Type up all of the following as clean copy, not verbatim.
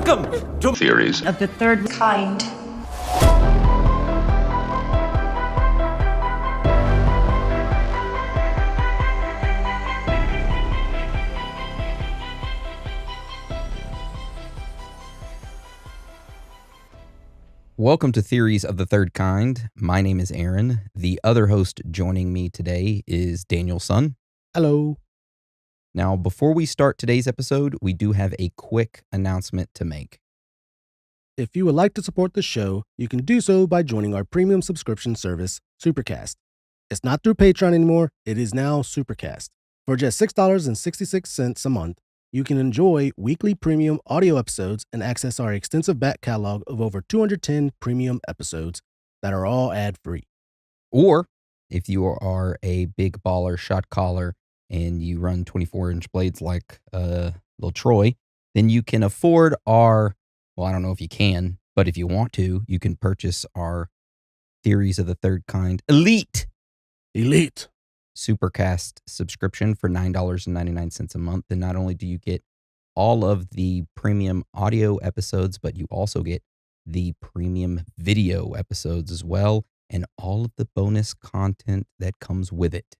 Welcome to Theories of the third kind. Welcome to Theories of the Third Kind. My name is Aaron. The other host joining me today is Daniel Sun. Hello. Now, before we start today's episode, we do have a quick announcement to make. If you would like to support the show, you can do so by joining our premium subscription service, Supercast. It's not through Patreon anymore. It is now Supercast. For just $6.66 a month, you can enjoy weekly premium audio episodes and access our extensive back catalog of over 210 premium episodes that are all ad-free. Or if you are a big baller shot caller and you run 24-inch blades like little Troy, then you can afford our, well, I don't know if you can, but if you want to, you can purchase our Theories of the Third Kind Elite Supercast subscription for $9.99 a month. And not only do you get all of the premium audio episodes, but you also get the premium video episodes as well, and all of the bonus content that comes with it.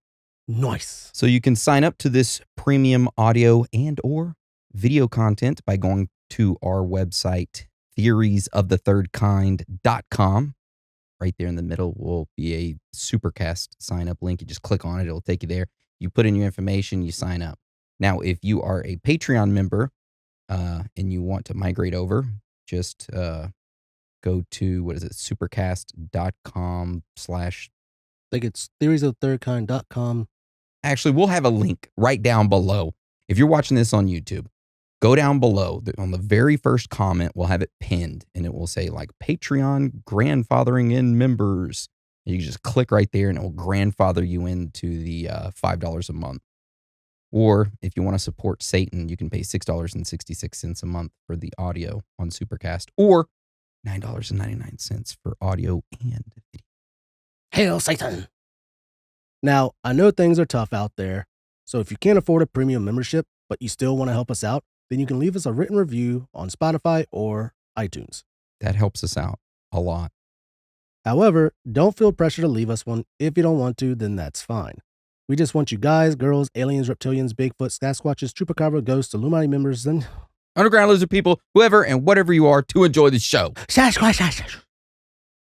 Nice. So you can sign up to this premium audio and or video content by going to our website, theoriesofthethirdkind.com. Right there in the middle will be a Supercast sign-up link. You just click on it. It'll take you there. You put in your information. You sign up. Now, if you are a Patreon member and you want to migrate over, just go to, supercast.com/ I think it's theoriesofthethirdkind.com. Actually, we'll have a link right down below. If you're watching this on YouTube, go down below. On the very first comment, we'll have it pinned, and it will say, like, Patreon grandfathering in members. And you can just click right there, and it will grandfather you into the $5 a month. Or if you want to support Satan, you can pay $6.66 a month for the audio on Supercast, or $9.99 for audio and video. Hail Satan. Now, I know things are tough out there, so if you can't afford a premium membership, but you still want to help us out, then you can leave us a written review on Spotify or iTunes. That helps us out a lot. However, don't feel pressure to leave us one. If you don't want to, then that's fine. We just want you guys, girls, aliens, reptilians, Bigfoot, Sasquatches, Chupacabra, ghosts, Illuminati members, and Underground lizard people, whoever and whatever you are, to enjoy the show. Sasquatch.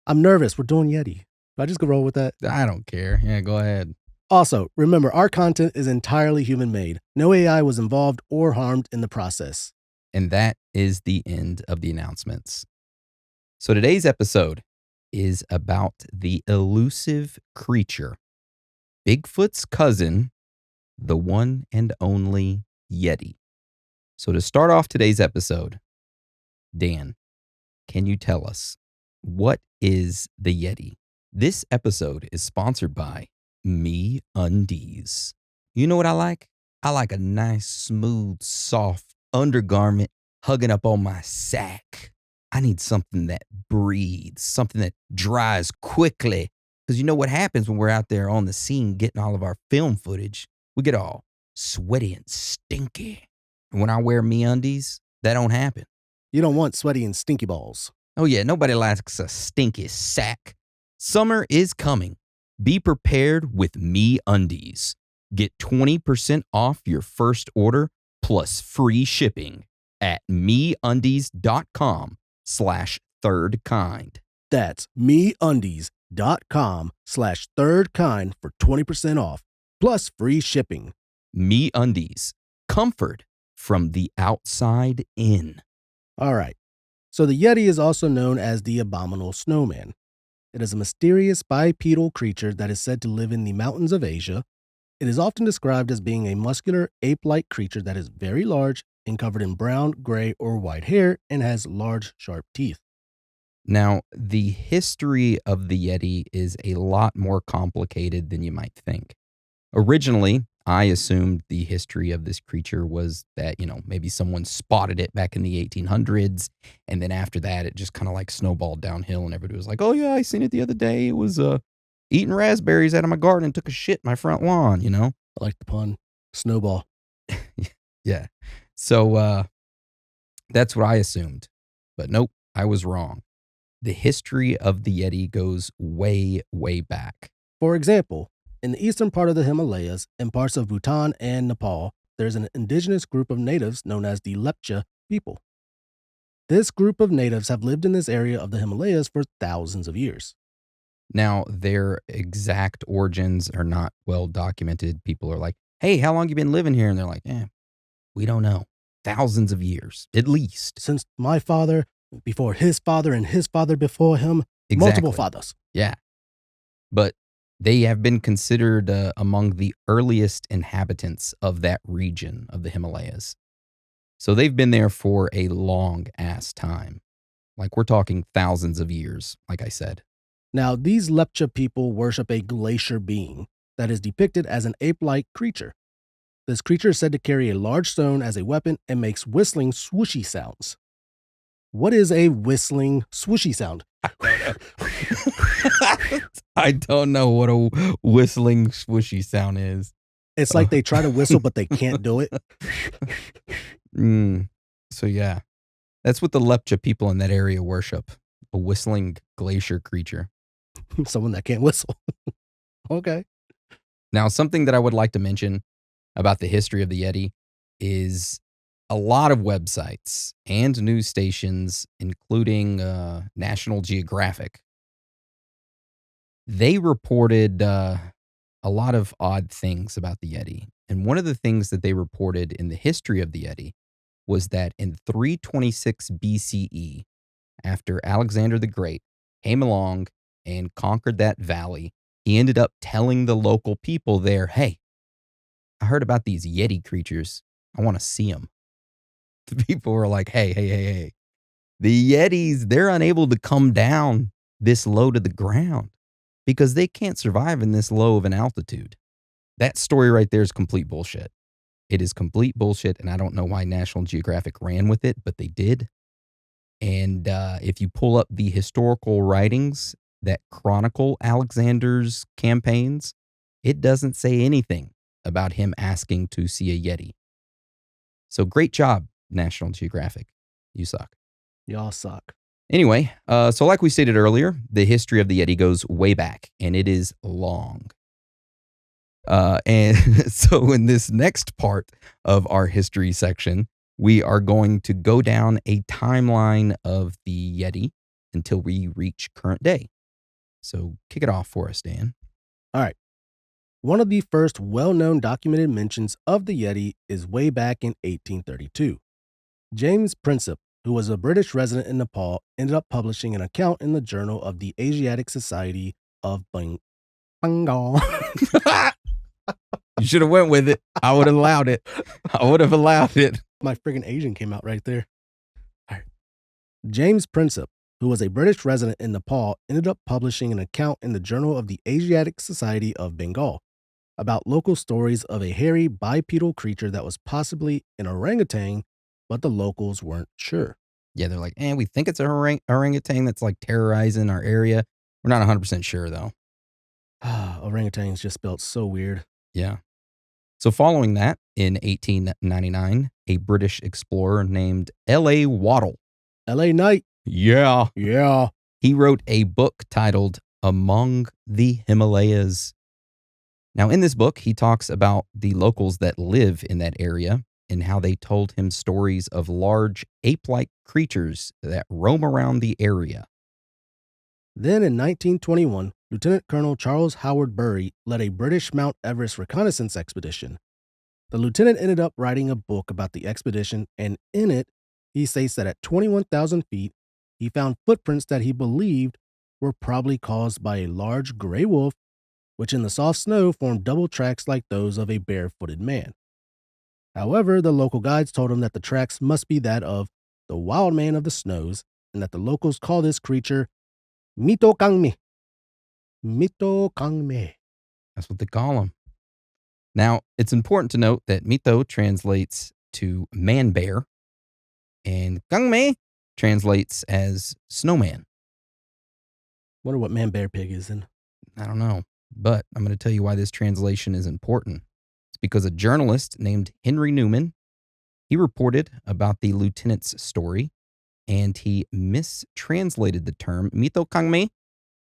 I'm nervous. We're doing Yeti. Do I just go roll with that? I don't care. Yeah, go ahead. Also, remember, our content is entirely human-made. No AI was involved or harmed in the process. And that is the end of the announcements. So today's episode is about the elusive creature, Bigfoot's cousin, the one and only Yeti. So to start off today's episode, Dan, can you tell us, what is the Yeti? This episode is sponsored by MeUndies. You know what I like? I like a nice, smooth, soft undergarment hugging up on my sack. I need something that breathes, something that dries quickly. Because you know what happens when we're out there on the scene getting all of our film footage? We get all sweaty and stinky. And when I wear MeUndies, that don't happen. You don't want sweaty and stinky balls. Oh yeah, nobody likes a stinky sack. Summer is coming. Be prepared with MeUndies. Get 20% off your first order plus free shipping at MeUndies.com/thirdkind. That's MeUndies.com/thirdkind for 20% off plus free shipping. MeUndies. Comfort from the outside in. All right. So the Yeti is also known as the Abominable Snowman. It is a mysterious bipedal creature that is said to live in the mountains of Asia. It is often described as being a muscular, ape-like creature that is very large and covered in brown, gray, or white hair and has large, sharp teeth. Now, the history of the Yeti is a lot more complicated than you might think. Originally, I assumed the history of this creature was that, maybe someone spotted it back in the 1800s. And then after that, it just kind of like snowballed downhill and everybody was like, oh yeah, I seen it the other day. It was eating raspberries out of my garden and took a shit in my front lawn, I like the pun. Snowball. Yeah. So That's what I assumed. But nope, I was wrong. The history of the Yeti goes way, way back. For example, in the eastern part of the Himalayas and parts of Bhutan and Nepal, there's an indigenous group of natives known as the Lepcha people. This group of natives have lived in this area of the Himalayas for thousands of years. Now, their exact origins are not well documented. People are like, hey, how long you been living here? And they're like, we don't know. Thousands of years, at least. Since my father, before his father, and his father before him, multiple fathers. Yeah. But they have been considered among the earliest inhabitants of that region of the Himalayas. So they've been there for a long ass time. Like we're talking thousands of years, like I said. Now, these Lepcha people worship a glacier being that is depicted as an ape-like creature. This creature is said to carry a large stone as a weapon and makes whistling swooshy sounds. What is a whistling swooshy sound? I don't know what a whistling swooshy sound is. It's like they try to whistle, but they can't do it. So yeah, that's what the Lepcha people in that area worship. A whistling glacier creature. Someone that can't whistle. Okay. Now, something that I would like to mention about the history of the Yeti is a lot of websites and news stations, including National Geographic, they reported a lot of odd things about the Yeti. And one of the things that they reported in the history of the Yeti was that in 326 BCE, after Alexander the Great came along and conquered that valley, he ended up telling the local people there, hey, I heard about these Yeti creatures. I want to see them. The people were like, hey. The Yetis, they're unable to come down this low to the ground because they can't survive in this low of an altitude. That story right there is complete bullshit. It is complete bullshit, and I don't know why National Geographic ran with it, but they did. And if you pull up the historical writings that chronicle Alexander's campaigns, it doesn't say anything about him asking to see a Yeti. So great job, National Geographic. You suck. Y'all suck. Anyway, so like we stated earlier, the history of the Yeti goes way back, and it is long. And so in this next part of our history section, we are going to go down a timeline of the Yeti until we reach current day. So kick it off for us, Dan. All right. One of the first well-known documented mentions of the Yeti is way back in 1832. James Princip, who was a British resident in Nepal, ended up publishing an account in the Journal of the Asiatic Society of Bengal. You should have went with it. I would have allowed it. My friggin' Asian came out right there. All right. James Princip, who was a British resident in Nepal, ended up publishing an account in the Journal of the Asiatic Society of Bengal about local stories of a hairy bipedal creature that was possibly an orangutan, but the locals weren't sure. Yeah, they're like, we think it's an orangutan that's like terrorizing our area. We're not 100% sure, though. Orangutans just spelled so weird. Yeah. So following that, in 1899, a British explorer named L.A. Waddell. L.A. Knight. Yeah. He wrote a book titled Among the Himalayas. Now, in this book, he talks about the locals that live in that area and how they told him stories of large ape-like creatures that roam around the area. Then in 1921, Lieutenant Colonel Charles Howard Bury led a British Mount Everest reconnaissance expedition. The lieutenant ended up writing a book about the expedition, and in it, he states that at 21,000 feet, he found footprints that he believed were probably caused by a large gray wolf, which in the soft snow formed double tracks like those of a barefooted man. However, the local guides told him that the tracks must be that of the wild man of the snows, and that the locals call this creature Mito Kangme. That's what they call him. Now, it's important to note that Mito translates to man bear, and Kangme translates as snowman. Wonder what man bear pig is in. I don't know, but I'm going to tell you why this translation is important. It's because a journalist named Henry Newman, He reported about the lieutenant's story, and he mistranslated the term mito kangme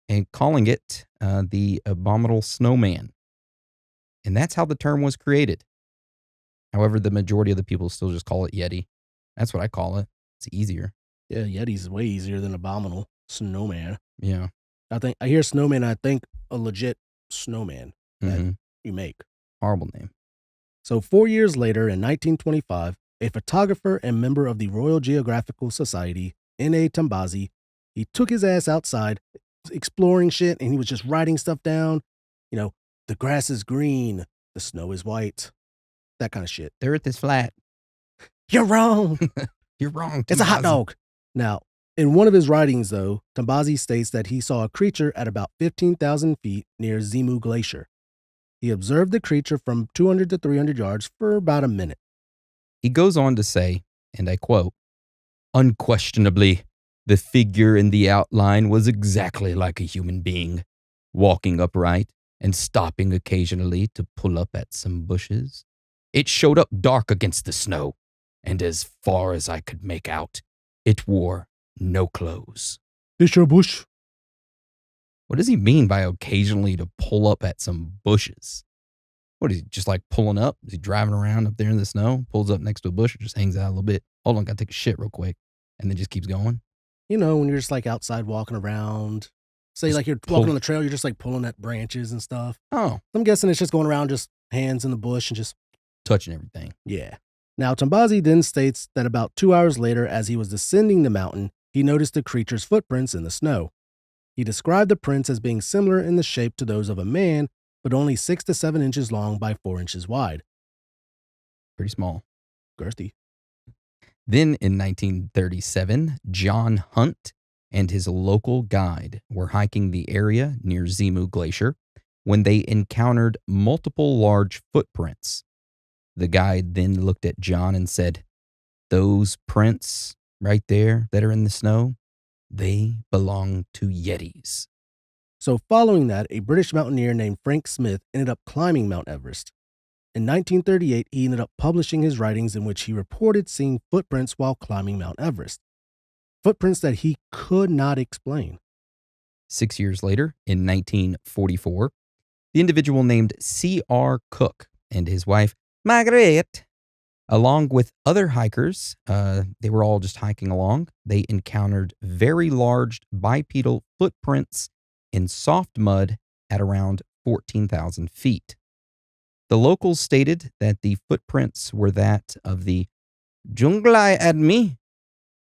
and calling it the Abominable Snowman. And that's how the term was created. However, the majority of the people still just call it Yeti. That's what I call it. It's easier. Yeah, Yeti's way easier than Abominable Snowman. Yeah. I hear snowman, I think a legit snowman that you make. Horrible name. So 4 years later, in 1925, a photographer and member of the Royal Geographical Society, N.A. Tambazi, he took his ass outside exploring shit, and he was just writing stuff down. You know, the grass is green, the snow is white, that kind of shit. The earth is flat. You're wrong. You're wrong. It's a hot dog. Now, in one of his writings, though, Tambazi states that he saw a creature at about 15,000 feet near Zimu Glacier. He observed the creature from 200 to 300 yards for about a minute. He goes on to say, and I quote, "Unquestionably, the figure in the outline was exactly like a human being, walking upright and stopping occasionally to pull up at some bushes. It showed up dark against the snow, and as far as I could make out, it wore no clothes." Is your bush? What does he mean by occasionally to pull up at some bushes? What is he just like pulling up? Is he driving around up there in the snow, pulls up next to a bush, or just hangs out a little bit? Hold on, gotta take a shit real quick, and then just keeps going? You know, when you're just like outside walking around, say Just like you're walking on the trail, you're just like pulling at branches and stuff. Oh, I'm guessing it's just going around, just hands in the bush and just, touching everything. yeah. Now, Tambazi then states that about 2 hours later, as he was descending the mountain, he noticed the creature's footprints in the snow. He described the prints as being similar in the shape to those of a man, but only 6 to 7 inches long by 4 inches wide. Pretty small. Girthy. Then in 1937, John Hunt and his local guide were hiking the area near Zimu Glacier when they encountered multiple large footprints. The guide then looked at John and said, "Those prints right there that are in the snow, they belong to Yetis." So following that, a British mountaineer named Frank Smith ended up climbing Mount Everest. In 1938, he ended up publishing his writings in which he reported seeing footprints while climbing Mount Everest. Footprints that he could not explain. 6 years later, in 1944, the individual named C.R. Cook and his wife, Margaret, along with other hikers, they were all just hiking along, they encountered very large bipedal footprints in soft mud at around 14,000 feet. The locals stated that the footprints were that of the Junglai Admi.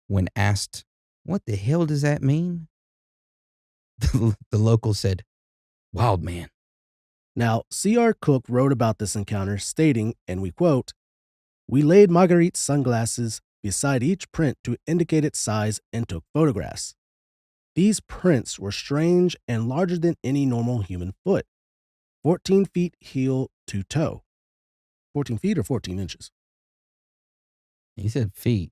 When asked, "What the hell does that mean?" the local said, "Wild man." Now, C.R. Cook wrote about this encounter, stating, and we quote, "We laid Marguerite's sunglasses beside each print to indicate its size and took photographs. These prints were strange and larger than any normal human foot. 14 feet heel to toe." 14 feet or 14 inches? He said feet.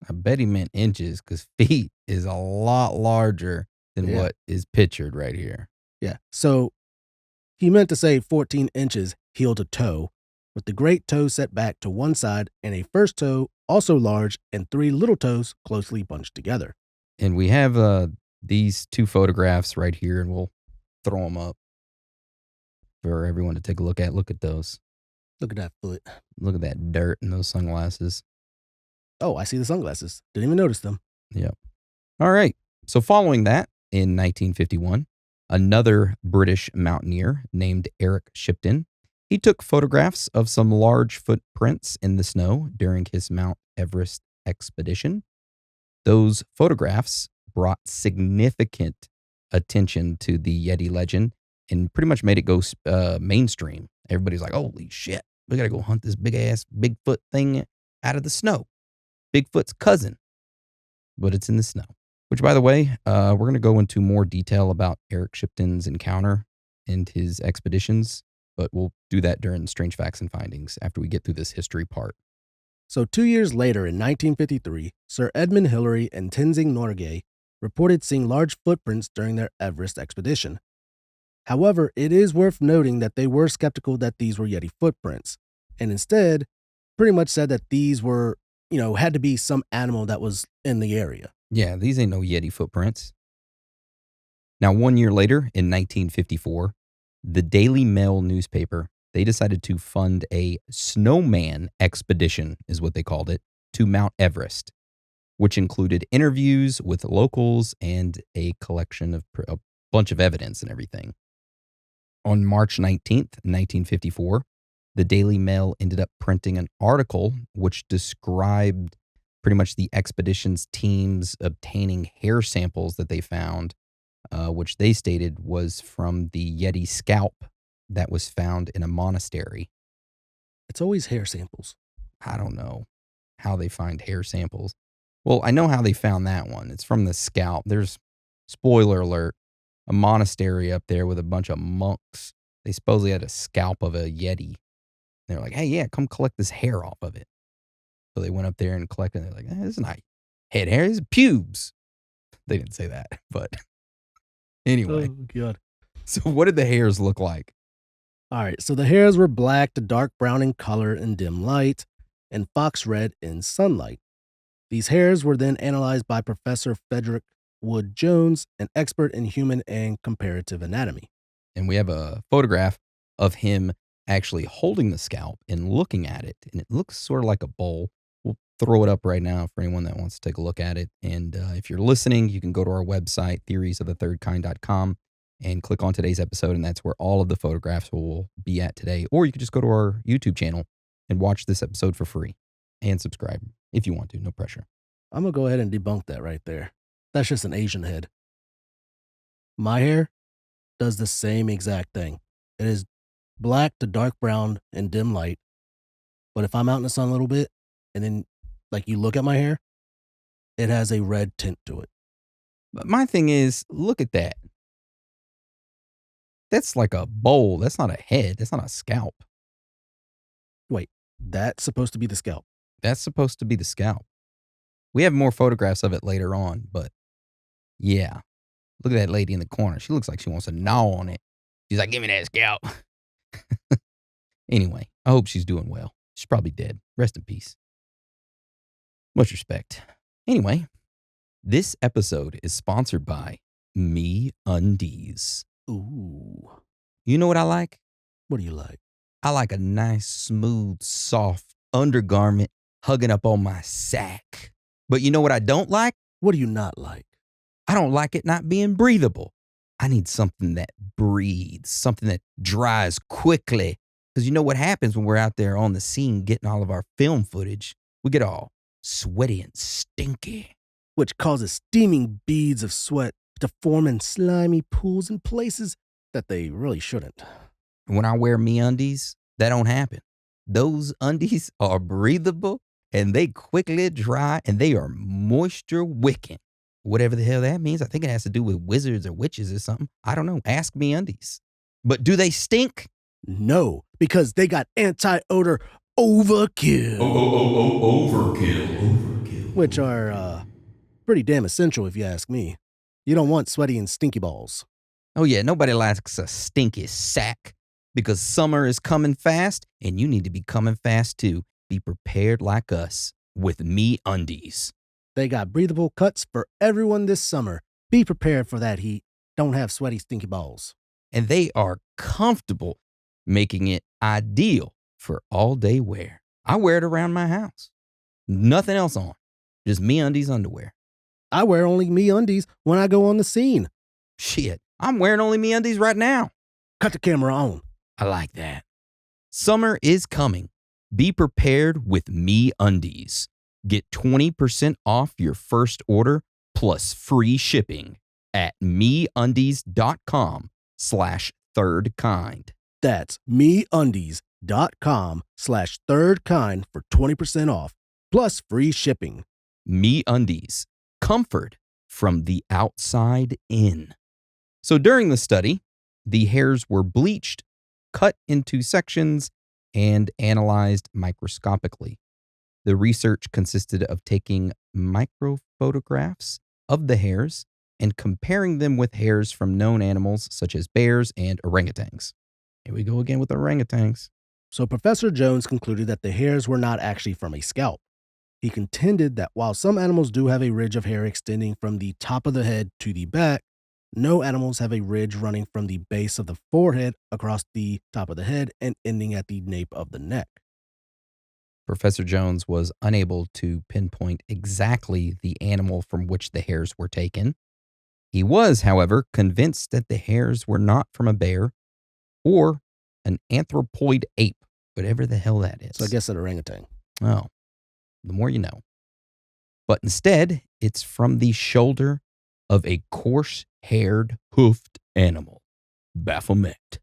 I bet he meant inches because feet is a lot larger than what is pictured right here. Yeah. So he meant to say 14 inches heel to toe, with the great toe set back to one side and a first toe also large and 3 little toes closely bunched together. And we have these 2 photographs right here, and we'll throw them up for everyone to take a look at. Look at those. Look at that foot. Look at that dirt in those sunglasses. Oh, I see the sunglasses. Didn't even notice them. Yep. All right. So following that, in 1951, another British mountaineer named Eric Shipton, he took photographs of some large footprints in the snow during his Mount Everest expedition. Those photographs brought significant attention to the Yeti legend and pretty much made it go mainstream. Everybody's like, "Holy shit, we got to go hunt this big-ass Bigfoot thing out of the snow. Bigfoot's cousin." But it's in the snow. Which, by the way, we're going to go into more detail about Eric Shipton's encounter and his expeditions, but we'll do that during Strange Facts and Findings after we get through this history part. So 2 years later, in 1953, Sir Edmund Hillary and Tenzing Norgay reported seeing large footprints during their Everest expedition. However, it is worth noting that they were skeptical that these were Yeti footprints, and instead pretty much said that these were had to be some animal that was in the area. Yeah, these ain't no Yeti footprints. Now, 1 year later, in 1954, the Daily Mail newspaper, they decided to fund a snowman expedition, is what they called it, to Mount Everest, which included interviews with locals and a collection of a bunch of evidence and everything. On March 19th, 1954, the Daily Mail ended up printing an article which described pretty much the expedition's teams obtaining hair samples that they found, which they stated was from the Yeti scalp that was found in a monastery. It's always hair samples. I don't know how they find hair samples. Well, I know how they found that one. It's from the scalp. There's, spoiler alert, a monastery up there with a bunch of monks. They supposedly had a scalp of a Yeti. They're like, hey, yeah, come collect this hair off of it. So they went up there and collected it. They're like, this is not head hair, this is pubes. They didn't say that, but anyway. Oh, God. So what did the hairs look like? All right, so the hairs were black to dark brown in color in dim light and fox red in sunlight. These hairs were then analyzed by Professor Frederick Wood Jones, an expert in human and comparative anatomy. And we have a photograph of him actually holding the scalp and looking at it. And it looks sort of like a bowl. We'll throw it up right now for anyone that wants to take a look at it. And if you're listening, you can go to our website, theoriesofthethirdkind.com, and click on today's episode. And that's where all of the photographs will be at today. Or you can just go to our YouTube channel and watch this episode for free and subscribe if you want to. No pressure. I'm going to go ahead and debunk that right there. That's just an Asian head. My hair does the same exact thing. It is black to dark brown in dim light. But if I'm out in the sun a little bit and then like you look at my hair, it has a red tint to it. But my thing is, look at that. That's like a bowl. That's not a head. That's not a scalp. Wait, that's supposed to be the scalp. That's supposed to be the scalp. We have more photographs of it later on, but yeah. Look at that lady in the corner. She looks like she wants to gnaw on it. She's like, give me that scalp. Anyway, I hope she's doing well. She's probably dead. Rest in peace. Much respect. Anyway, this episode is sponsored by MeUndies. Ooh. You know what I like? What do you like? I like a nice, smooth, soft undergarment hugging up on my sack. But you know what I don't like? What do you not like? I don't like it not being breathable. I need something that breathes, something that dries quickly. Because you know what happens when we're out there on the scene getting all of our film footage? We get all sweaty and stinky. Which causes steaming beads of sweat to form in slimy pools in places that they really shouldn't. When I wear MeUndies, that don't happen. Those undies are breathable and they quickly dry and they are moisture wicking. Whatever the hell that means. I think it has to do with wizards or witches or something. I don't know. Ask MeUndies. But do they stink? No, because they got anti-odor overkill. Overkill. Which are pretty damn essential if you ask me. You don't want sweaty and stinky balls. Oh yeah, nobody likes a stinky sack because summer is coming fast and you need to be coming fast too. Be prepared like us with MeUndies. They got breathable cuts for everyone this summer. Be prepared for that heat. Don't have sweaty, stinky balls. And they are comfortable, making it ideal for all-day wear. I wear it around my house. Nothing else on. Just MeUndies underwear. I wear only MeUndies when I go on the scene. Shit, I'm wearing only MeUndies right now. Cut the camera on. I like that. Summer is coming. Be prepared with MeUndies. Get 20% off your first order plus free shipping at MeUndies.com/thirdkind. That's MeUndies.com/thirdkind for 20% off plus free shipping. MeUndies. Comfort from the outside in. So during the study, the hairs were bleached, cut into sections, and analyzed microscopically. The research consisted of taking microphotographs of the hairs and comparing them with hairs from known animals such as bears and orangutans. Here we go again with orangutans. So Professor Jones concluded that the hairs were not actually from a scalp. He contended that while some animals do have a ridge of hair extending from the top of the head to the back, no animals have a ridge running from the base of the forehead across the top of the head and ending at the nape of the neck. Professor Jones was unable to pinpoint exactly the animal from which the hairs were taken. He was, however, convinced that the hairs were not from a bear or an anthropoid ape, whatever the hell that is. So I guess an orangutan. Oh, the more you know. But instead, it's from the shoulder of a coarse-haired, hoofed animal. Baphomet.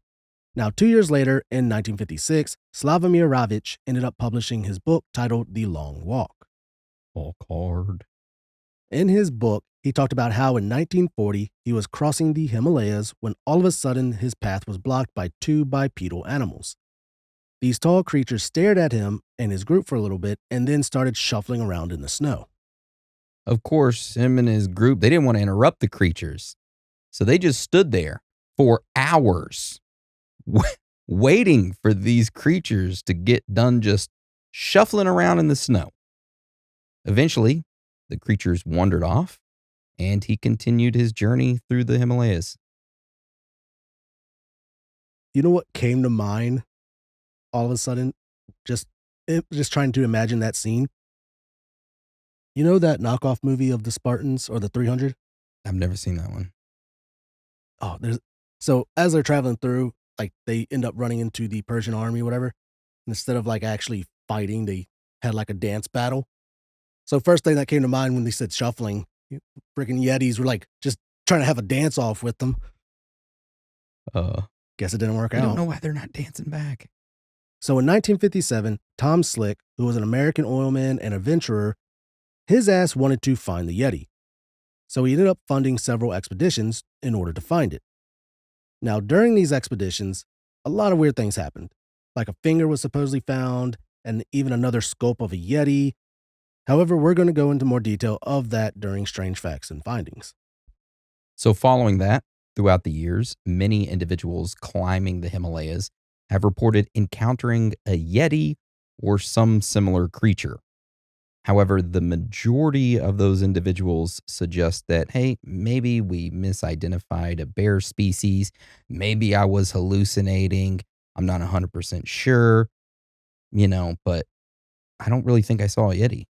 Now, 2 years later, in 1956, Slavomir Ravich ended up publishing his book titled The Long Walk. Walk hard. In his book, he talked about how in 1940 he was crossing the Himalayas when all of a sudden his path was blocked by two bipedal animals. These tall creatures stared at him and his group for a little bit and then started shuffling around in the snow. Of course, him and his group, they didn't want to interrupt the creatures. So they just stood there for hours waiting for these creatures to get done just shuffling around in the snow. Eventually, the creatures wandered off, and he continued his journey through the Himalayas. You know what came to mind all of a sudden? Just trying to imagine that scene. You know that knockoff movie of the Spartans or the 300? I've never seen that one. Oh, so as they're traveling through, like they end up running into the Persian army, whatever. And instead of like actually fighting, they had like a dance battle. So first thing that came to mind when they said shuffling, freaking Yetis were like just trying to have a dance off with them. Guess it didn't work out. I don't know why they're not dancing back. So in 1957, Tom Slick, who was an American oilman and adventurer, his ass wanted to find the Yeti. So he ended up funding several expeditions in order to find it. Now, during these expeditions, a lot of weird things happened. Like a finger was supposedly found, and even another scope of a Yeti. However, we're going to go into more detail of that during Strange Facts and Findings. So following that, throughout the years, many individuals climbing the Himalayas have reported encountering a Yeti or some similar creature. However, the majority of those individuals suggest that, hey, maybe we misidentified a bear species. Maybe I was hallucinating. I'm not 100% sure, but I don't really think I saw a Yeti.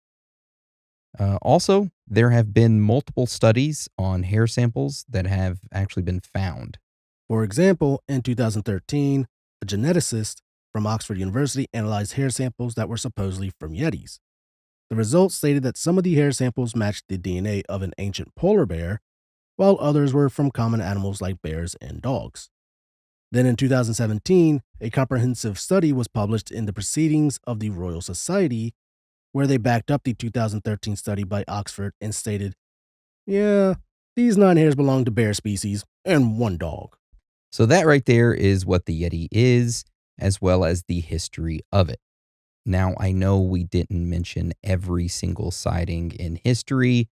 Also, there have been multiple studies on hair samples that have actually been found. For example, in 2013, a geneticist from Oxford University analyzed hair samples that were supposedly from Yetis. The results stated that some of the hair samples matched the DNA of an ancient polar bear, while others were from common animals like bears and dogs. Then in 2017, a comprehensive study was published in the Proceedings of the Royal Society, where they backed up the 2013 study by Oxford and stated, yeah, these 9 hairs belong to bear species and 1 dog. So that right there is what the Yeti is, as well as the history of it. Now, I know we didn't mention every single sighting in history,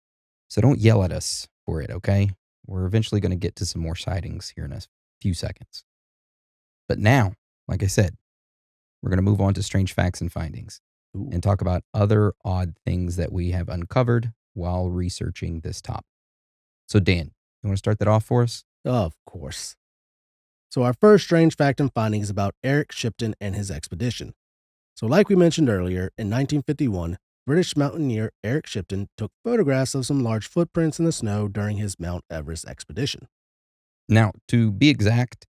so don't yell at us for it, okay? We're eventually going to get to some more sightings here in a few seconds. But now, like I said, we're going to move on to Strange Facts and Findings and talk about other odd things that we have uncovered while researching this topic. So, Dan, you want to start that off for us? Of course. So our first strange fact and finding is about Eric Shipton and his expedition. So like we mentioned earlier, in 1951, British mountaineer Eric Shipton took photographs of some large footprints in the snow during his Mount Everest expedition. Now, to be exact,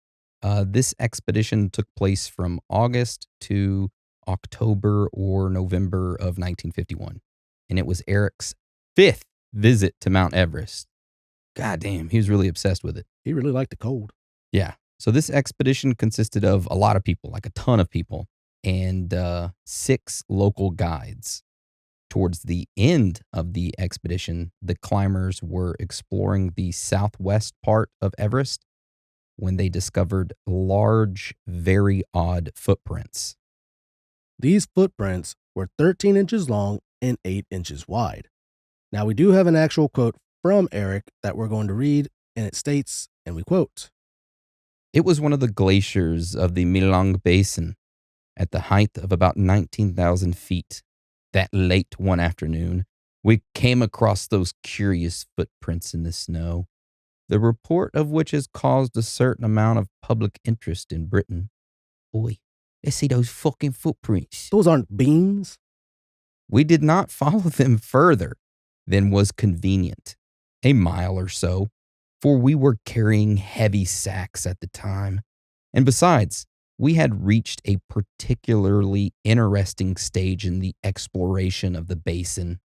this expedition took place from August to October or November of 1951, and it was Eric's 5th visit to Mount Everest. God damn, he was really obsessed with it. He really liked the cold. Yeah. So this expedition consisted of a lot of people, like a ton of people, and 6 local guides. Towards the end of the expedition, the climbers were exploring the southwest part of Everest when they discovered large, very odd footprints. These footprints were 13 inches long and 8 inches wide. Now, we do have an actual quote from Eric that we're going to read, and it states, and we quote, "It was one of the glaciers of the Milong Basin at the height of about 19,000 feet. That late one afternoon, we came across those curious footprints in the snow, the report of which has caused a certain amount of public interest in Britain. Oi, let's see those fucking footprints. Those aren't beans. We did not follow them further than was convenient, a mile or so, for we were carrying heavy sacks at the time. And besides, we had reached a particularly interesting stage in the exploration of the basin.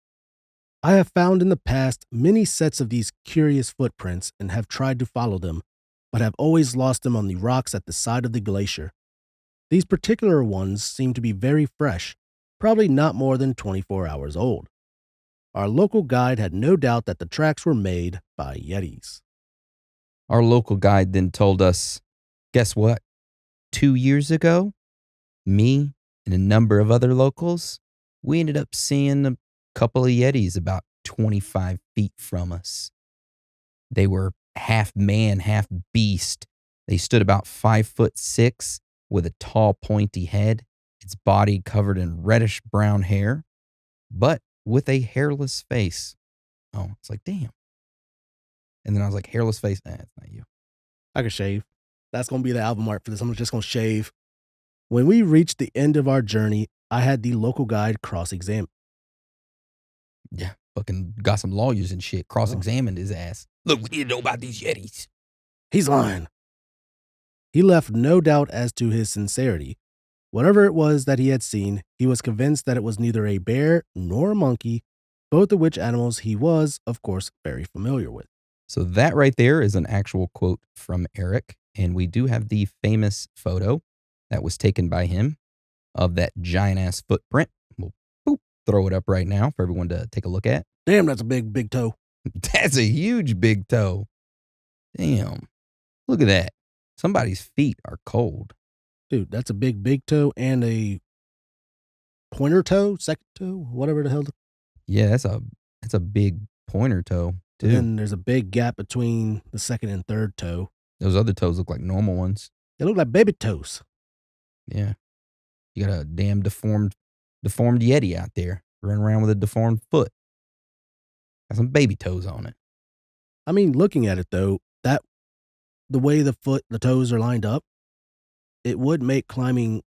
I have found in the past many sets of these curious footprints and have tried to follow them, but have always lost them on the rocks at the side of the glacier. These particular ones seem to be very fresh, probably not more than 24 hours old. Our local guide had no doubt that the tracks were made by Yetis. Our local guide then told us, guess what? 2 years ago, me and a number of other locals, we ended up seeing a couple of Yetis about 25 feet from us. They were half man, half beast. They stood about 5'6" with a tall, pointy head, its body covered in reddish brown hair, but with a hairless face. Oh, it's like, damn. And then I was like, hairless face? It's not you. I could shave. That's going to be the album art for this. I'm just going to shave. When we reached the end of our journey, I had the local guide cross-examine. Yeah, fucking got some lawyers and shit, cross-examined his ass. Look, we need to know about these Yetis. He's lying. He left no doubt as to his sincerity. Whatever it was that he had seen, he was convinced that it was neither a bear nor a monkey, both of which animals he was, of course, very familiar with. So that right there is an actual quote from Eric, and we do have the famous photo that was taken by him of that giant-ass footprint. We'll throw it up right now for everyone to take a look at. Damn, that's a big toe. That's a huge big toe. Damn. Look at that. Somebody's feet are cold. Dude, that's a big toe and a pointer toe, second toe, whatever the hell. Yeah, that's a big pointer toe, too. And then there's a big gap between the second and third toe. Those other toes look like normal ones. They look like baby toes. Yeah. You got a damn deformed Yeti out there running around with a deformed foot. Got some baby toes on it. I mean, looking at it though, the way the toes are lined up, it would make climbing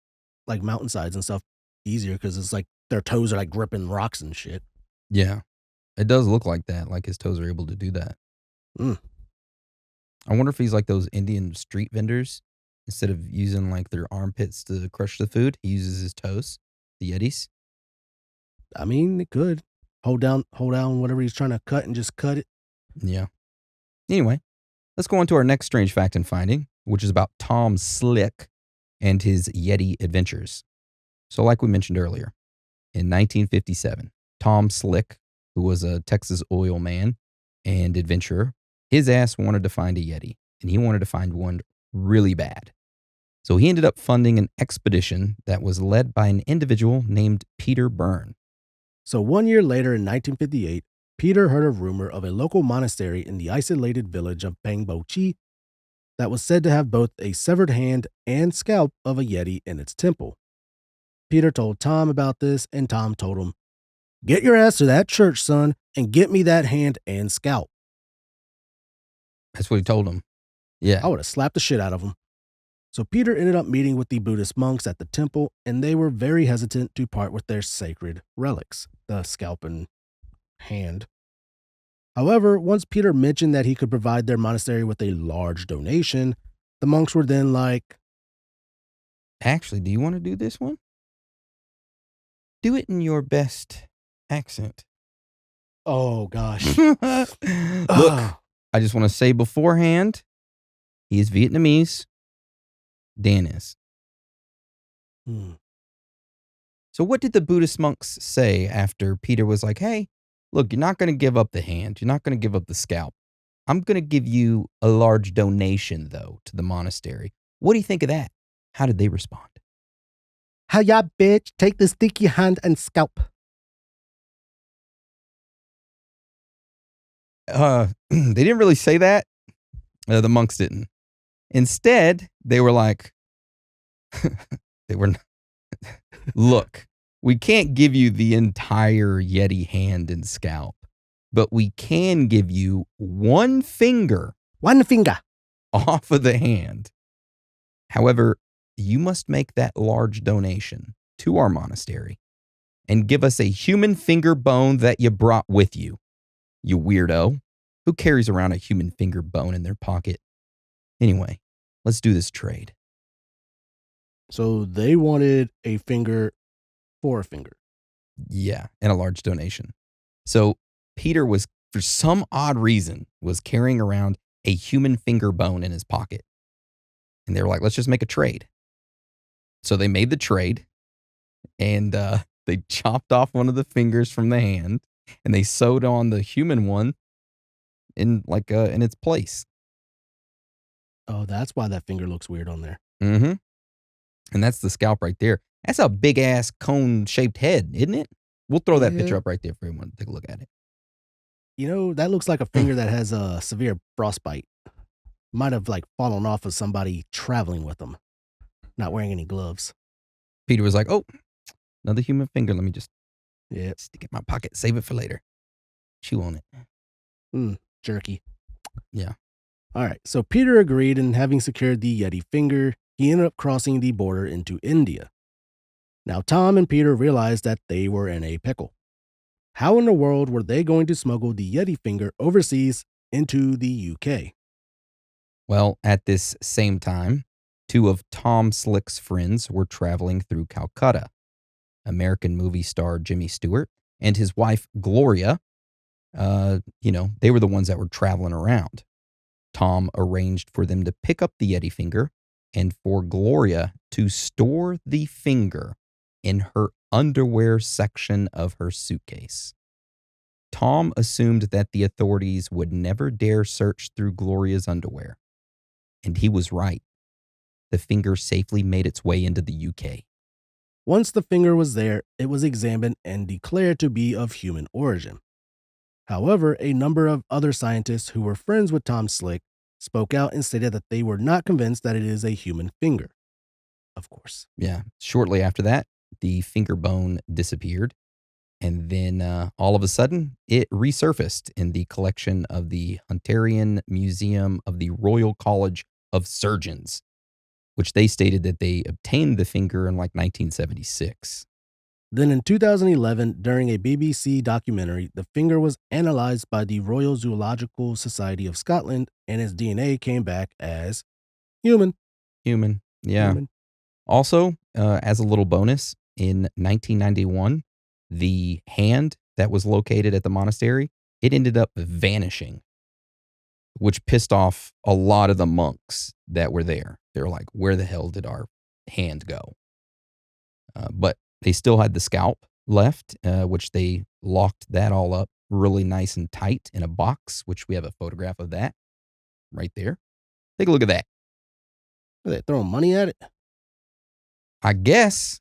like mountainsides and stuff easier because it's like their toes are like gripping rocks and shit. Yeah. It does look like that, like his toes are able to do that. I wonder if he's like those Indian street vendors. Instead of using like their armpits to crush the food, he uses his toes, the Yetis. I mean, it could hold down whatever he's trying to cut and just cut it. Yeah. Anyway, let's go on to our next strange fact and finding, which is about Tom Slick and his Yeti adventures. So like we mentioned earlier, in 1957, Tom Slick, who was a Texas oil man and adventurer, his ass wanted to find a Yeti, and he wanted to find one really bad. So he ended up funding an expedition that was led by an individual named Peter Byrne. So 1 year later in 1958, Peter heard a rumor of a local monastery in the isolated village of Pangboche that was said to have both a severed hand and scalp of a Yeti in its temple. Peter told Tom about this, and Tom told him, "Get your ass to that church, son, and get me that hand and scalp." That's what he told him. Yeah. I would have slapped the shit out of him. So Peter ended up meeting with the Buddhist monks at the temple, and they were very hesitant to part with their sacred relics, the scalp and hand. However, once Peter mentioned that he could provide their monastery with a large donation, the monks were then like, Actually, do you want to do this one? Do it in your best accent. oh gosh. Look, I just want to say beforehand, he is Vietnamese. Dan is. So what did the Buddhist monks say after Peter was like, hey, look, you're not going to give up the hand. You're not going to give up the scalp. I'm going to give you a large donation, though, to the monastery. What do you think of that? How did they respond? How ya, bitch, take the sticky hand and scalp. They didn't really say that. The monks didn't. Instead, they were like, look, We can't give you the entire Yeti hand and scalp, but we can give you one finger off of the hand. However, you must make that large donation to our monastery and give us a human finger bone that you brought with you. You weirdo. Who carries around a human finger bone in their pocket? Anyway, let's do this trade. So they wanted a finger for a finger. Yeah, and a large donation. So Peter was, for some odd reason, was carrying around a human finger bone in his pocket. And they were like, let's just make a trade. So they made the trade, and they chopped off one of the fingers from the hand, and they sewed on the human one in its place. Oh, that's why that finger looks weird on there. Mm-hmm. And that's the scalp right there. That's a big ass cone shaped head, isn't it? We'll throw that picture up right there for everyone to take a look at it. You know, that looks like a finger that has a severe frostbite. Might have fallen off of somebody traveling with them, not wearing any gloves. Peter was like, oh, another human finger. Let me just stick it in my pocket. Save it for later. Chew on it. Jerky. Yeah. All right. So Peter agreed, and having secured the Yeti finger, he ended up crossing the border into India. Now, Tom and Peter realized that they were in a pickle. How in the world were they going to smuggle the Yeti finger overseas into the UK? Well, at this same time, two of Tom Slick's friends were traveling through Calcutta. American movie star Jimmy Stewart and his wife Gloria, they were the ones that were traveling around. Tom arranged for them to pick up the Yeti finger and for Gloria to store the finger in her underwear section of her suitcase. Tom assumed that the authorities would never dare search through Gloria's underwear. And he was right. The finger safely made its way into the UK. Once the finger was there, it was examined and declared to be of human origin. However, a number of other scientists who were friends with Tom Slick spoke out and stated that they were not convinced that it is a human finger. Of course. Yeah. Shortly after that, the finger bone disappeared. And then all of a sudden, it resurfaced in the collection of the Hunterian Museum of the Royal College of Surgeons, which they stated that they obtained the finger in 1976. Then in 2011, during a BBC documentary, the finger was analyzed by the Royal Zoological Society of Scotland, and its DNA came back as human. Human, yeah. Human. Also, as a little bonus, in 1991, the hand that was located at the monastery, it ended up vanishing, which pissed off a lot of the monks that were there. They were like, where the hell did our hand go? But they still had the scalp left, which they locked that all up really nice and tight in a box, which we have a photograph of that right there. Take a look at that. Are they throwing money at it? I guess.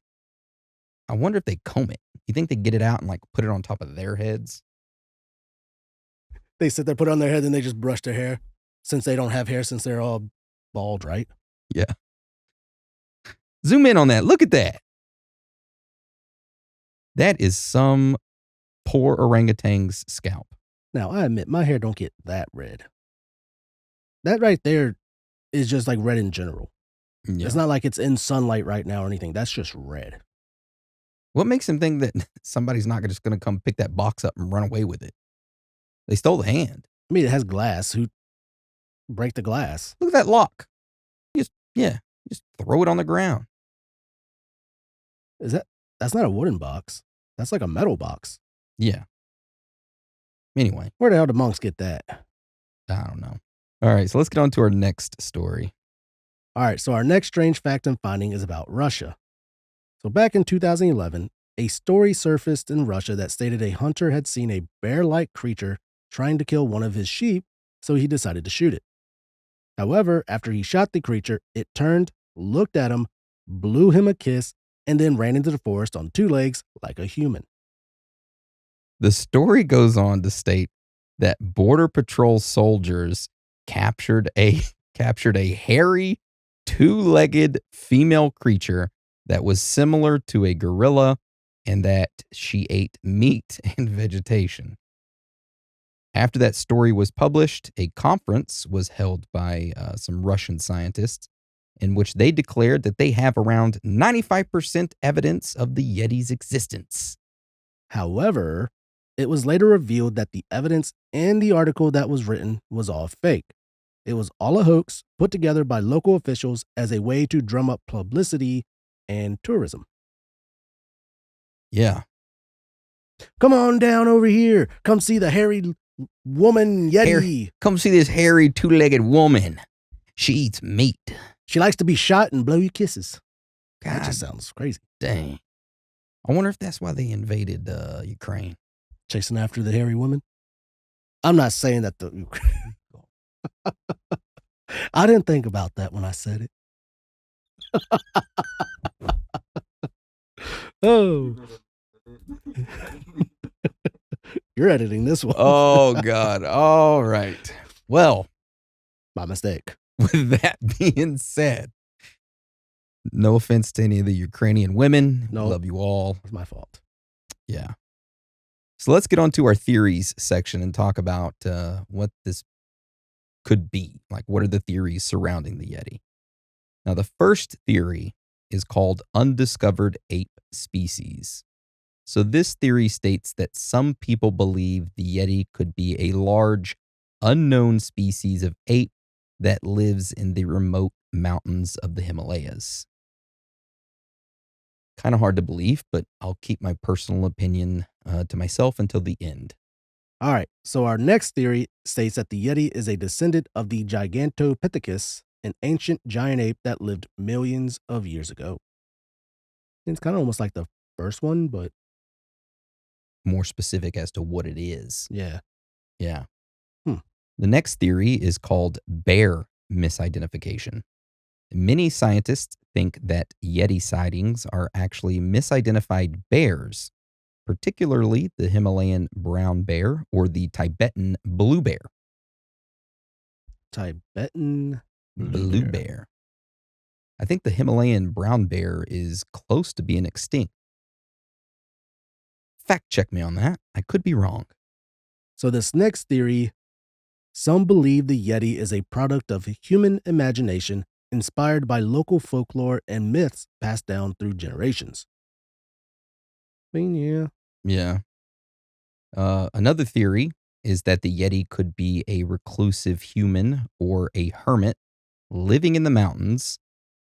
I wonder if they comb it. You think they get it out and put it on top of their heads? They sit there, put it on their head, and they just brush their hair. Since they don't have hair, since they're all bald, right? Yeah. Zoom in on that. Look at that. That is some poor orangutan's scalp. Now, I admit, my hair don't get that red. That right there is just red in general. Yeah. It's not like it's in sunlight right now or anything. That's just red. What makes them think that somebody's not just going to come pick that box up and run away with it? They stole the hand. I mean, it has glass. Who break the glass? Look at that lock. Just throw it on the ground. That's not a wooden box. That's like a metal box. Yeah. Anyway. Where the hell did monks get that? I don't know. All right, so let's get on to our next story. All right, so our next strange fact and finding is about Russia. So back in 2011, a story surfaced in Russia that stated a hunter had seen a bear-like creature trying to kill one of his sheep, so he decided to shoot it. However, after he shot the creature, it turned, looked at him, blew him a kiss, and then ran into the forest on two legs like a human. The story goes on to state that Border Patrol soldiers captured a hairy, two-legged female creature that was similar to a gorilla and that she ate meat and vegetation. After that story was published, a conference was held by some Russian scientists in which they declared that they have around 95% evidence of the Yeti's existence. However, it was later revealed that the evidence in the article that was written was all fake. It was all a hoax put together by local officials as a way to drum up publicity and tourism. Yeah. Come on down over here. Come see the hairy woman Yeti. Come see this hairy two-legged woman. She eats meat. She likes to be shot and blow you kisses. God, that just sounds crazy. Dang. I wonder if that's why they invaded Ukraine. Chasing after the hairy woman? I'm not saying that the... I didn't think about that when I said it. Oh. You're editing this one. Oh, God. All right. Well. My mistake. With that being said, no offense to any of the Ukrainian women. No. Love you all. It's my fault. Yeah. So let's get on to our theories section and talk about what this could be. Like, what are the theories surrounding the Yeti? Now, the first theory is called undiscovered ape species. So this theory states that some people believe the Yeti could be a large, unknown species of ape that lives in the remote mountains of the Himalayas. Kind of hard to believe, but I'll keep my personal opinion to myself until the end. All right. So our next theory states that the Yeti is a descendant of the Gigantopithecus, an ancient giant ape that lived millions of years ago. It's kind of almost like the first one, but more specific as to what it is. Yeah. Yeah. The next theory is called bear misidentification. Many scientists think that Yeti sightings are actually misidentified bears, particularly the Himalayan brown bear or the Tibetan blue bear. Tibetan blue bear. I think the Himalayan brown bear is close to being extinct. Fact check me on that. I could be wrong. So this next theory, some believe the Yeti is a product of human imagination inspired by local folklore and myths passed down through generations. I mean, yeah. Yeah. Another theory is that the Yeti could be a reclusive human or a hermit living in the mountains,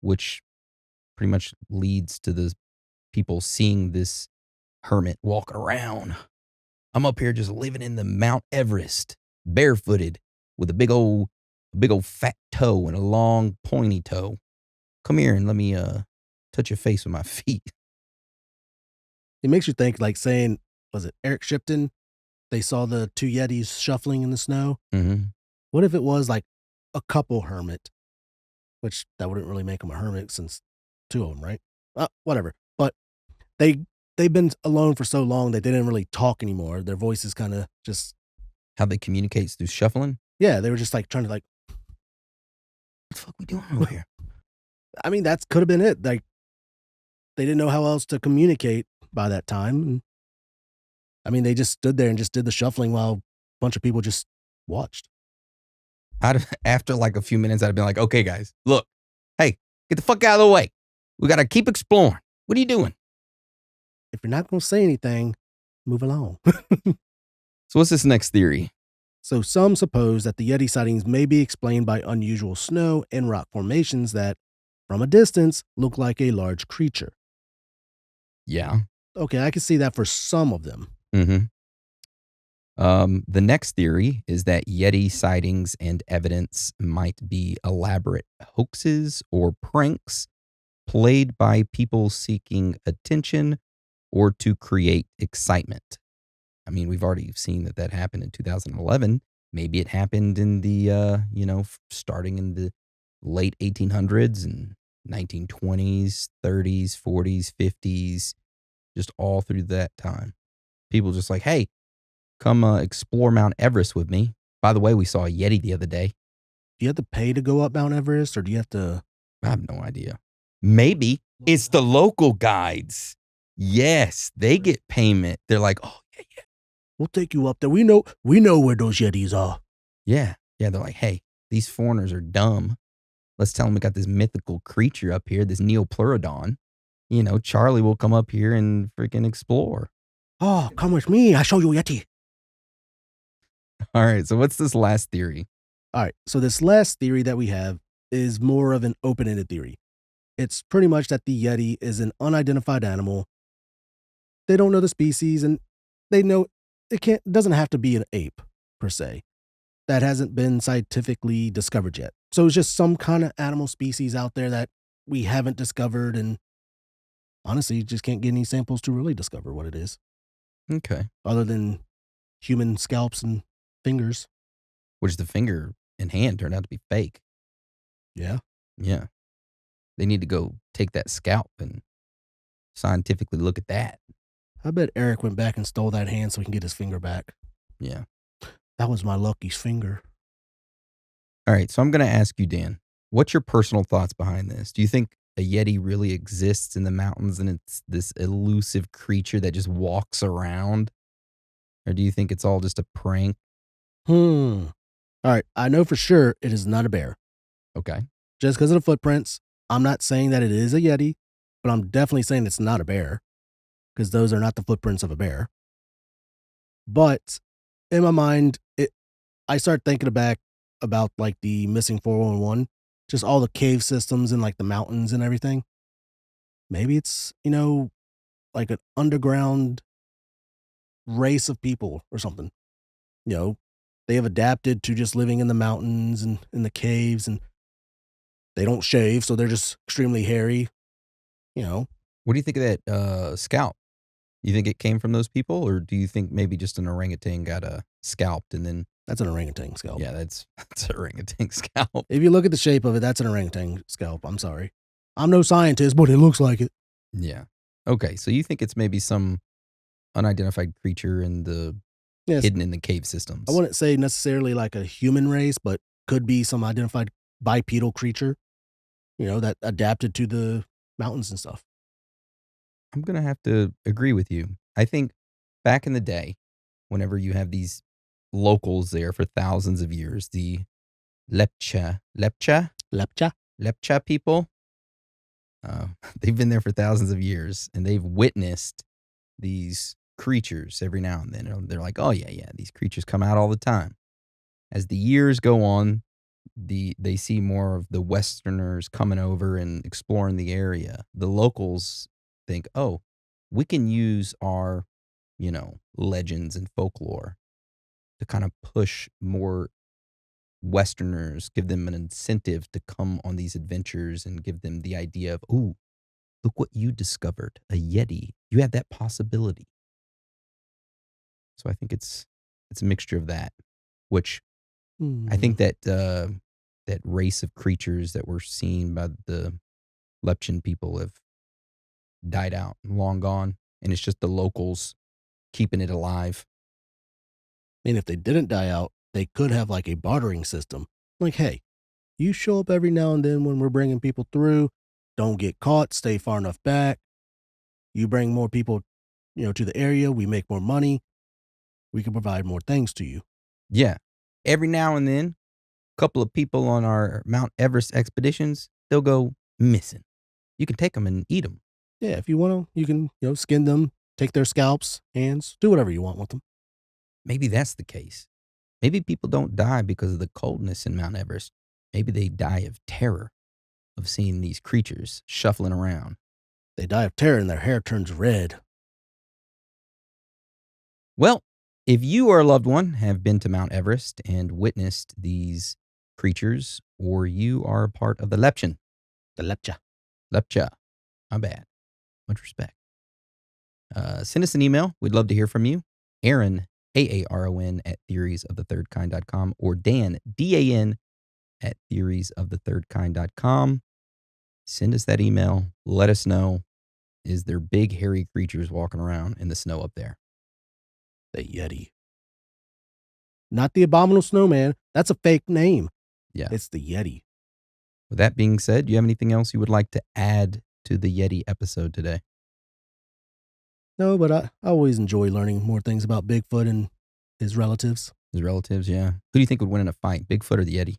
which pretty much leads to the people seeing this hermit walk around. I'm up here just living in the Mount Everest, barefooted, with a big old fat toe and a long pointy toe. Come here and let me touch your face with my feet. It makes you think, like saying, was it Eric Shipton? They saw the two Yetis shuffling in the snow. Mm-hmm. What if it was like a couple hermit? Which that wouldn't really make them a hermit since two of them, right? Whatever. But they've been alone for so long that they didn't really talk anymore. Their voices kind of just... How they communicate through shuffling? Yeah, they were just like trying to like... What the fuck we doing over here? I mean, that could have been it. Like, they didn't know how else to communicate by that time. I mean, they just stood there and just did the shuffling while a bunch of people just watched. After like a few minutes, I'd have been like, okay, guys, look, hey, get the fuck out of the way. We got to keep exploring. What are you doing? If you're not going to say anything, move along. So what's this next theory? So some suppose that the Yeti sightings may be explained by unusual snow and rock formations that, from a distance, look like a large creature. Yeah. Okay, I can see that for some of them. Mm-hmm. The next theory is that Yeti sightings and evidence might be elaborate hoaxes or pranks played by people seeking attention or to create excitement. I mean, we've already seen that happened in 2011. Maybe it happened in the, starting in the late 1800s and 1920s, 30s, 40s, 50s, just all through that time. People just like, hey, come explore Mount Everest with me. By the way, we saw a Yeti the other day. Do you have to pay to go up Mount Everest, or do you have to... I have no idea. Maybe it's the local guides. Yes, they get payment. They're like, oh, We'll take you up there. We know where those Yetis are. yeah. They're like, hey, these foreigners are dumb. Let's tell them we got this mythical creature up here, this Neopleurodon. Charlie will come up here and freaking explore. Oh, come with me. I show you Yeti. All right. So what's this last theory? All right. So this last theory that we have is more of an open-ended theory. It's pretty much that the Yeti is an unidentified animal. They don't know the species, and they know it doesn't have to be an ape per se. That hasn't been scientifically discovered yet. So it's just some kind of animal species out there that we haven't discovered, and honestly, you just can't get any samples to really discover what it is. Okay. Other than human scalps and fingers. Which the finger and hand turned out to be fake. Yeah. Yeah. They need to go take that scalp and scientifically look at that. I bet Eric went back and stole that hand so he can get his finger back. Yeah. That was my lucky's finger. All right. So I'm going to ask you, Dan, what's your personal thoughts behind this? Do you think a Yeti really exists in the mountains and it's this elusive creature that just walks around? Or do you think it's all just a prank? All right. I know for sure it is not a bear. Okay. Just because of the footprints. I'm not saying that it is a Yeti, but I'm definitely saying it's not a bear because those are not the footprints of a bear. But in my mind, I start thinking back about like the missing 411, just all the cave systems and like the mountains and everything. Maybe it's, like an underground race of people or something. They have adapted to just living in the mountains and in the caves, and they don't shave, so they're just extremely hairy. What do you think of that scalp? You think it came from those people, or do you think maybe just an orangutan got scalped and then? That's an orangutan scalp. Yeah, that's an orangutan scalp. If you look at the shape of it, that's an orangutan scalp. I'm sorry. I'm no scientist, but it looks like it. Yeah. Okay, so you think it's maybe some unidentified creature hidden in the cave systems? I wouldn't say necessarily like a human race, but could be some identified bipedal creature, that adapted to the mountains and stuff. I'm going to have to agree with you. I think back in the day, whenever you have these locals there for thousands of years, the Lepcha people, they've been there for thousands of years, and they've witnessed these creatures every now and then. They're like, oh, yeah, these creatures come out all the time. As the years go on, they see more of the Westerners coming over and exploring the area. The locals think, oh, we can use our, legends and folklore to kind of push more Westerners, give them an incentive to come on these adventures and give them the idea of, ooh, look what you discovered, a Yeti. You had that possibility. So I think it's a mixture of that, which I think that that race of creatures that were seen by the Lepchan people have died out, long gone, and it's just the locals keeping it alive. I mean, if they didn't die out, they could have like a bartering system. Like, hey, you show up every now and then when we're bringing people through. Don't get caught. Stay far enough back. You bring more people, to the area. We make more money. We can provide more things to you. Yeah. Every now and then, a couple of people on our Mount Everest expeditions, they'll go missing. You can take them and eat them. Yeah, if you want to, you can, skin them, take their scalps, hands, do whatever you want with them. Maybe that's the case. Maybe people don't die because of the coldness in Mount Everest. Maybe they die of terror of seeing these creatures shuffling around. They die of terror and their hair turns red. Well, if you or a loved one have been to Mount Everest and witnessed these creatures, or you are a part of the Lepchan. The Lepcha. Lepcha. My bad. Much respect. Send us an email. We'd love to hear from you. Aaron, AARON at theoriesofthethirdkind.com, or Dan, DAN at theoriesofthethirdkind.com. Send us that email. Let us know. Is there big hairy creatures walking around in the snow up there? The Yeti. Not the Abominable Snowman. That's a fake name. Yeah. It's the Yeti. With that being said, do you have anything else you would like to add to the Yeti episode today? No, but I always enjoy learning more things about Bigfoot and his relatives. His relatives, yeah. Who do you think would win in a fight, Bigfoot or the Yeti?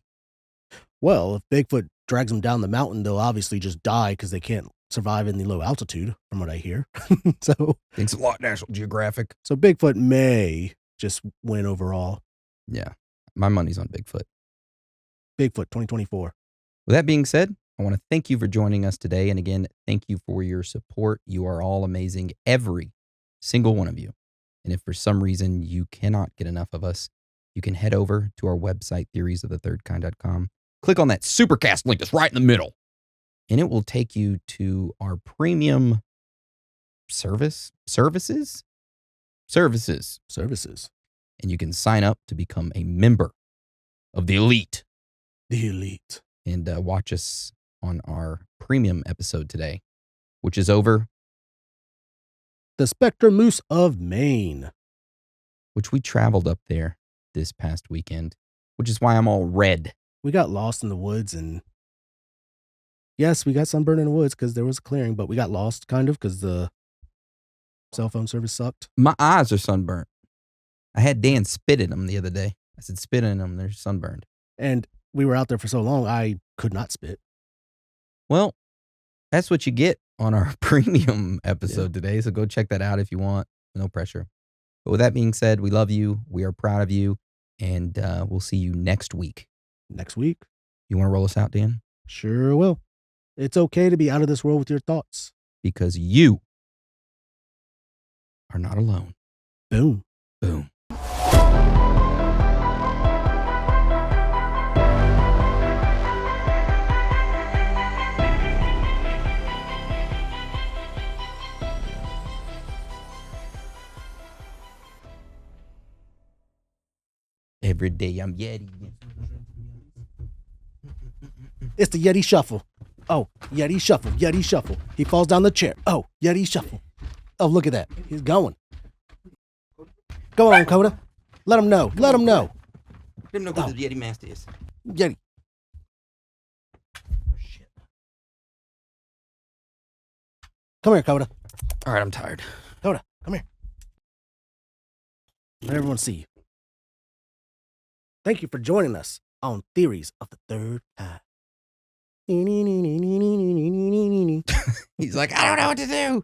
Well, if Bigfoot drags them down the mountain, they'll obviously just die because they can't survive in the low altitude, from what I hear. Thanks a lot, National Geographic. So Bigfoot may just win overall. Yeah, my money's on Bigfoot. Bigfoot 2024. With that being said, I want to thank you for joining us today. And again, thank you for your support. You are all amazing, every single one of you. And if for some reason you cannot get enough of us, you can head over to our website, theoriesofthethirdkind.com. Click on that Supercast link that's right in the middle. And it will take you to our premium services. And you can sign up to become a member of the elite. The elite. And watch us on our premium episode today, which is over the Spectre Moose of Maine, which we traveled up there this past weekend, which is why I'm all red. We got lost in the woods, and yes, we got sunburned in the woods because there was a clearing, but we got lost kind of because the cell phone service sucked. My eyes are sunburnt. I had Dan spit in them the other day. I said, spit in them, they're sunburned. And we were out there for so long, I could not spit. Well, that's what you get on our premium episode today. So go check that out if you want. No pressure. But with that being said, we love you. We are proud of you. And we'll see you next week. Next week? You want to roll us out, Dan? Sure will. It's okay to be out of this world with your thoughts. Because you are not alone. Boom. Boom. Every day I'm Yeti. It's the Yeti Shuffle. Oh, Yeti Shuffle, Yeti Shuffle. He falls down the chair. Oh, Yeti Shuffle. Oh, look at that. He's going. Go on, Coda. Let him know. Let him know. Let him know who the Yeti Master is. Yeti. Oh, shit. Come here, Coda. All right, I'm tired. Coda, come here. Let everyone see you. Thank you for joining us on Theories of the Third Kind. He's like, I don't know what to do.